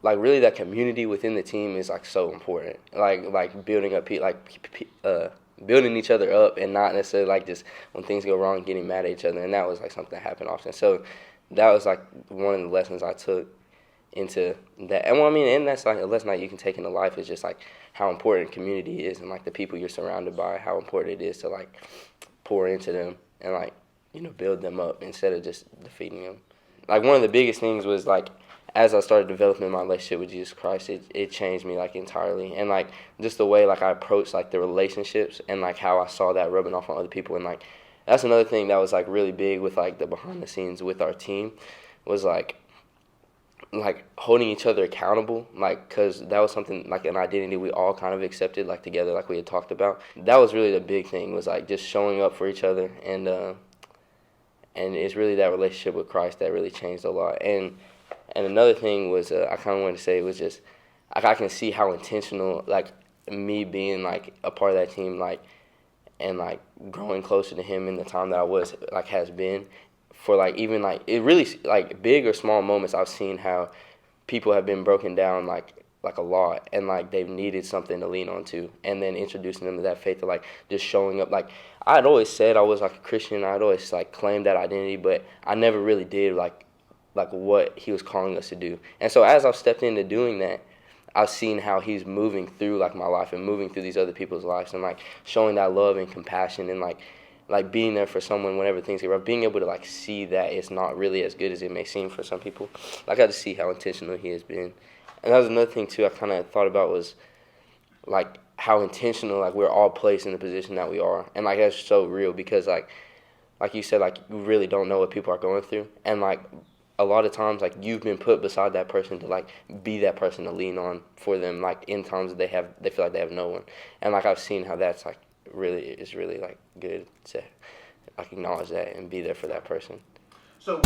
like really that community within the team is like so important. Like building up building each other up, and not necessarily like just when things go wrong getting mad at each other. And that was like something that happened often. So that was like one of the lessons I took into that. And well, I mean, and that's like a lesson that you can take into life, is just like how important community is, and like the people you're surrounded by, how important it is to like pour into them and like, you know, build them up instead of just defeating them. Like one of the biggest things was like, as I started developing my relationship with Jesus Christ, it changed me like entirely, and like just the way like I approached like the relationships, and like how I saw that rubbing off on other people. And like that's another thing that was like really big with like the behind the scenes with our team, was like holding each other accountable, like, because that was something like an identity we all kind of accepted like together, like we had talked about. That was really the big thing, was like just showing up for each other, and it's really that relationship with Christ that really changed a lot. And another thing was, I kind of wanted to say, was just like I can see how intentional like me being like a part of that team, like, and like growing closer to him in the time that I was like has been, for like even like it really like big or small moments. I've seen how people have been broken down like a lot, and like they've needed something to lean on to, and then introducing them to that faith of like just showing up. Like I'd always said I was like a Christian, I'd always like claimed that identity, but I never really did like what he was calling us to do. And so as I've stepped into doing that, I've seen how he's moving through like my life and moving through these other people's lives, and like showing that love and compassion, and like being there for someone whenever things get rough, being able to like see that it's not really as good as it may seem for some people. Like I just see how intentional he has been. And that was another thing too I kind of thought about, was like how intentional like we're all placed in the position that we are. And like that's so real, because like you said, like you really don't know what people are going through, and like a lot of times like you've been put beside that person to like be that person to lean on for them, like in times that they feel like they have no one. And like I've seen how that's like really like good to like acknowledge that and be there for that person. So